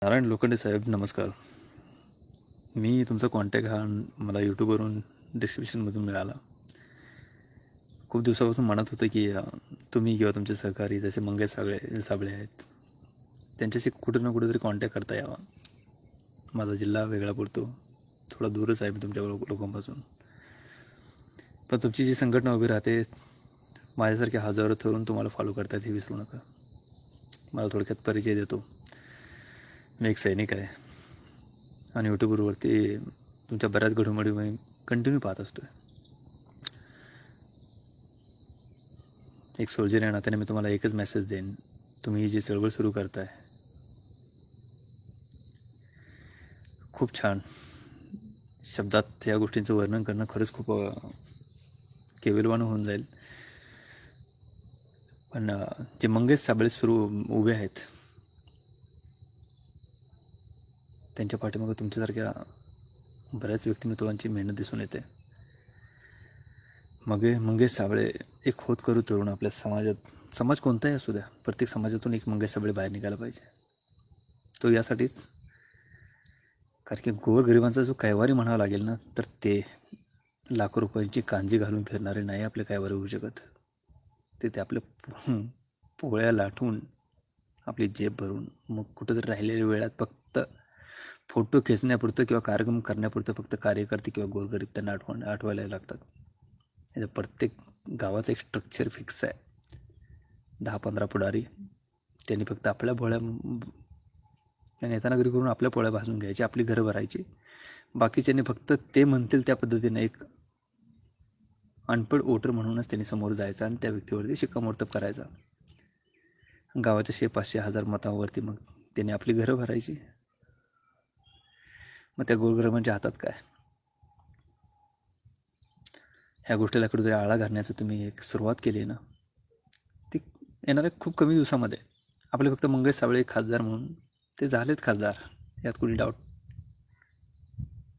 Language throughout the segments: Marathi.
नारायण लोखंडे साहेब नमस्कार. मी तुमचा कॉन्टॅक्ट हा मला यूट्यूबवरून डिस्क्रिप्शनमधून मिळाला. खूप दिवसापासून म्हणत होतं की तुम्ही किंवा तुमचे सहकारी जसे मंगेश साबळे आहेत त्यांच्याशी कुठं ना कुठेतरी कॉन्टॅक्ट करता यावा. माझा जिल्हा वेगळा पडतो, थोडा दूरच आहे मी तुमच्या लोकांपासून. पण तुमची जी संघटना उभी राहते, माझ्यासारखे हजारो तरुण तुम्हाला फॉलो करतात हे विसरू नका. मला थोडक्यात परिचय देतो. मी एक सैनिक आहे आणि यूट्यूबवरती तुमच्या बऱ्याच घडामोडी मी कंटिन्यू पाहत असतो. एक सोल्जर या नात्याने मी तुम्हाला एकच मेसेज देईन, तुम्ही ही जी चळवळ सुरू करताय खूप छान. शब्दात या गोष्टींचं वर्णन करणं खरंच खूप केविलवाणं होऊन जाईल. पण जे मंगेश साबळे उभे आहेत त्यांच्या पाठीमागे तुमच्यासारख्या बऱ्याच व्यक्तिमत्वांची मेहनत दिसून येते. मंगेश साबळे एक होतकरू तरुण आपल्या समाजात, समाज कोणताही असू द्या, प्रत्येक समाजातून एक मंगेश साबळे बाहेर निघाला पाहिजे. तो यासाठीच, कारण की गोरगरिबांचा जो कैवारी म्हणावा लागेल ना, तर ते लाखो रुपयांची कांजी घालून फिरणारे नाही आपले कैवारी होऊ शकत. ते आपले पोळ्या लाटून आपली जेब भरून मग कुठंतरी राहिलेल्या वेळात फक्त फोटो खेचण्यापुरतं किंवा कार्यक्रम करण्यापुरतं फक्त कार्यकर्ते किंवा गोरगरीब त्यांना आठवायला लागतात. प्रत्येक गावाचं एक स्ट्रक्चर फिक्स आहे. 10-15 पुढारी, त्यांनी फक्त आपल्या पोळ्या त्या नेतानागरी करून आपल्या पोळ्या भाजून घ्यायची, आपली घरं भरायची. बाकीच्यांनी फक्त ते म्हणतील त्या पद्धतीने एक अनपढ वोटर म्हणूनच त्यांनी समोर जायचं आणि त्या व्यक्तीवरती शिक्कामोर्तब करायचा. गावाच्या 100-500-1000 मतांवरती मग त्यांनी आपली घरं भरायची. मग त्या गोरगरिबांच्या हातात काय? ह्या गोष्टीला कुठेतरी आळा घालण्याचं तुम्ही एक सुरुवात केली आहे ना, ती येणाऱ्या खूप कमी दिवसामध्ये आपले फक्त मंगेश साबळे खासदार म्हणून ते झालेत खासदार, यात कुणी डाऊट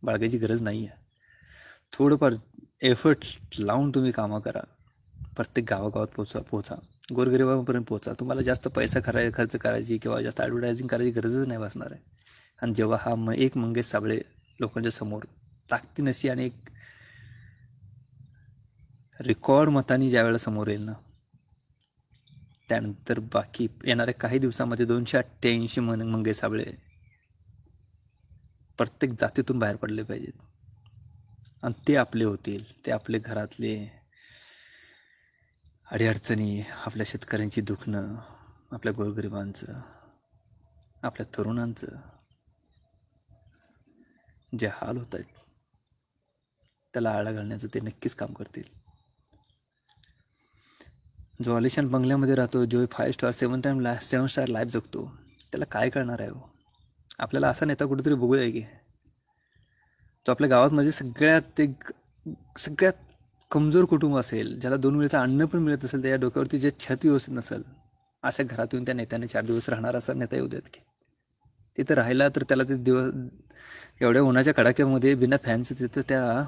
बाळगायची गरज नाही आहे. थोडंफार एफर्ट लावून तुम्ही कामं करा. प्रत्येक गावागावात पोचा, गोरगरिबांपर्यंत पोचा. तुम्हाला जास्त पैसा खर्च करायची किंवा जास्त ॲडव्हर्टायझिंग करायची गरजच नाही भासणार आहे. आणि जेव्हा हा एक मंगेश साबळे लोकांच्या समोर ताकदीनशी आणि एक रेकॉर्ड मतानी ज्या वेळेला समोर येईल ना, त्यानंतर बाकी येणाऱ्या काही दिवसामध्ये 288 मंगेश साबळे प्रत्येक जातीतून बाहेर पडले पाहिजेत. आणि ते आपले होतील, ते आपले घरातले अडीअडचणी, आपल्या शेतकऱ्यांची दुखणं, आपल्या गोरगरिबांचं, आपल्या तरुणांचं जे हाल होत आहेत त्याला आळा घालण्याचं ते नक्कीच काम करतील. जो आलिशान बंगल्यामध्ये राहतो, जो 5 स्टार 7 स्टार लाईफ जगतो, त्याला काय कळणार आहे हो? आपल्याला असा नेता कुठेतरी बघूया की तो आपल्या गावात म्हणजे सगळ्यात कमजोर कुटुंब असेल, ज्याला 2 वेळचं अन्न पण मिळत असेल, त्या डोक्यावरती जे छत व्यवस्थित नसेल, अशा घरात येऊन त्या नेत्याने 4 दिवस राहणार असा नेता येऊ देत की. तिथं राहिला तर त्याला ते दिवस एवढ्या उन्हाच्या कडाक्यामध्ये बिना फॅनचं तिथं त्या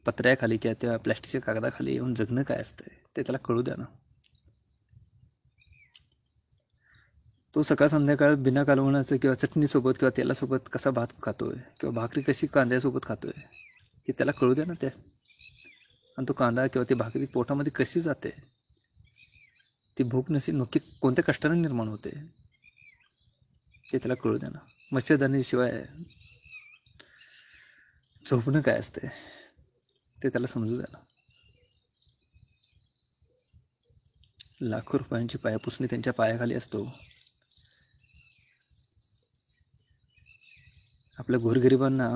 पत्र्याखाली किंवा त्या प्लॅस्टिकच्या कागदाखाली येऊन जगणं काय असतंय ते त्याला कळू द्या ना. तो सकाळ संध्याकाळ बिना कालवणाचं किंवा चटणीसोबत किंवा तेलासोबत कसा भात खातोय किंवा भाकरी कशी कांद्यासोबत खातोय हे त्याला कळू द्या ना. आणि तो कांदा किंवा ती भाकरी पोटामध्ये कशी जाते, ती भूक नक्की कोणत्या कष्टाने निर्माण होते ते त्याला कळू द्या ना. मच्छरदाणीशिवाय झोपणं काय असते ते त्याला समजू द्या ना. लाखो रुपयांची पायापुसणी त्यांच्या पायाखाली असतो. आपल्या गोरगरिबांना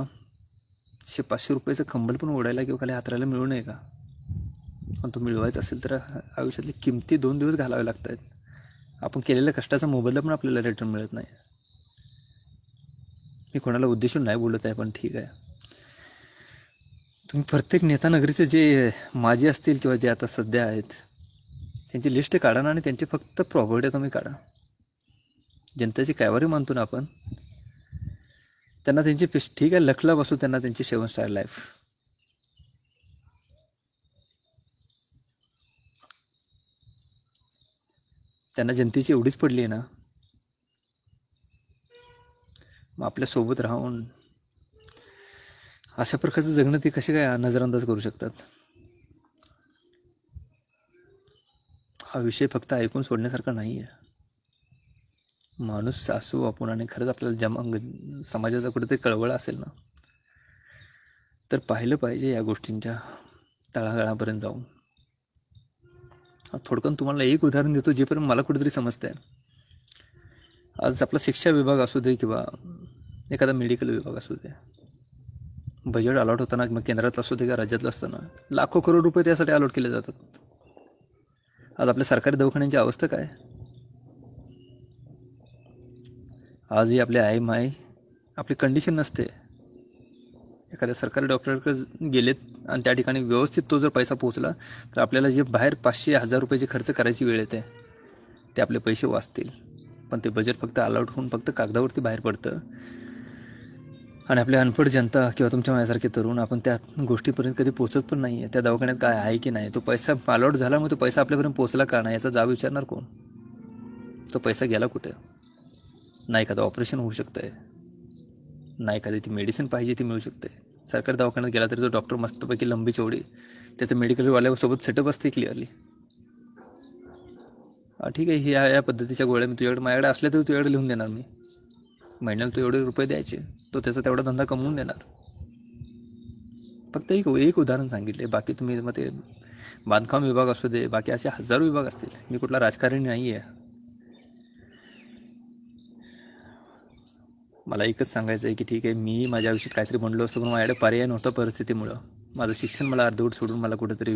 100-500 रुपयाचं कंबल पण ओढायला किंवा खाली हातरायला मिळू नये का? पण तो मिळवायचा असेल तर आयुष्यातली किमती 2 दिवस घालावे लागत आहेत. आपण केलेल्या कष्टाचा मोबदला पण आपल्याला रिटर्न मिळत नाही. मी कोणाला उद्देशून नाही बोलत आहे, पण ठीक आहे, तुम्ही प्रत्येक नेता नगरीचे जे माजी असतील किंवा जे आता सध्या आहेत त्यांची लिस्ट काढा ना, आणि त्यांची फक्त प्रॉपर्टी तुम्ही काढा. जनतेची कैवारी मानतो ना आपण, त्यांना त्यांची ठीक आहे, लखला बसू त्यांना त्यांची 7 स्टार लाईफ. त्यांना जनतेची एवढीच पडली आहे ना, मग आपल्यासोबत राहून अशा प्रकारचं जगणं ते कसे काय नजरअंदाज करू शकतात? हा विषय फक्त ऐकून सोडण्यासारखा नाही आहे. माणूस असू आपण आणि खरंच आपल्याला समाजाचा कुठेतरी कळवळा असेल ना, तर पाहिलं पाहिजे या गोष्टींच्या तळागाळापर्यंत जाऊन. थोडक्यात तुम्हाला एक उदाहरण देतो जेपर्यंत मला कुठेतरी समजतंय. आज आपला शिक्षा विभाग असू दे किंवा एखादा मेडिकल विभाग असू दे, बजेट अलॉट होताना किंवा केंद्रातलं असू दे किंवा राज्यातलं असताना लाखो करोड रुपये त्यासाठी अलॉट केले जातात. आज आपल्या सरकारी दवाखान्यांची अवस्था काय? आजही आपले IMI आपली कंडिशन नसते. एखाद्या सरकारी डॉक्टरकडे गेलेत आणि त्या ठिकाणी व्यवस्थित तो जर पैसा पोहोचला तर आपल्याला जे बाहेर 500-1000 रुपयाचे खर्च करायची वेळ येते ते आपले पैसे वाचतील. पण ते बजेट फक्त अलॉट होऊन फक्त कागदावरती बाहेर पडतं आणि आपली अनपढ जनता किंवा तुमच्या माझ्यासारखे तरुण आपण त्या गोष्टीपर्यंत कधी पोहोचत पण नाही आहे. त्या दवाखान्यात काय आहे की नाही, तो पैसा अलॉट झाल्यामुळे तो पैसा आपल्यापर्यंत पोहोचला का नाही याचा जाब विचारणार कोण? तो पैसा गेला कुठे? ना एखादं ऑपरेशन होऊ शकतंय, ना एखादी ती मेडिसिन पाहिजे ती मिळू शकते. सरकारी दवाखान्यात गेला तरी तो डॉक्टर मस्तपैकी लंबी चौडी त्याचं मेडिकलवाल्यासोबत सेटअप असते क्लिअरली. ठीक आहे, या पद्धतीच्या गोळ्या मी तुझ्याकडे माझ्याकडे असल्या तरी तुझ्याकडे लिहून देणार. मी महिन्याला तो एवढे रुपये द्यायचे, तो त्याचा तेवढा धंदा कमवून देणार. फक्त एक उदाहरण सांगितले. बाकी तुम्ही मग ते बांधकाम विभाग असू दे, बाकी असे हजारो विभाग असतील. मी कुठला राजकारणी नाही आहे. मला एकच सांगायचं आहे की ठीक आहे, मी माझ्या आयुष्यात काहीतरी म्हणलो असतो पण माझ्याकडे पर्याय नव्हता परिस्थितीमुळं. माझं शिक्षण मला अर्धवट सोडून मला कुठेतरी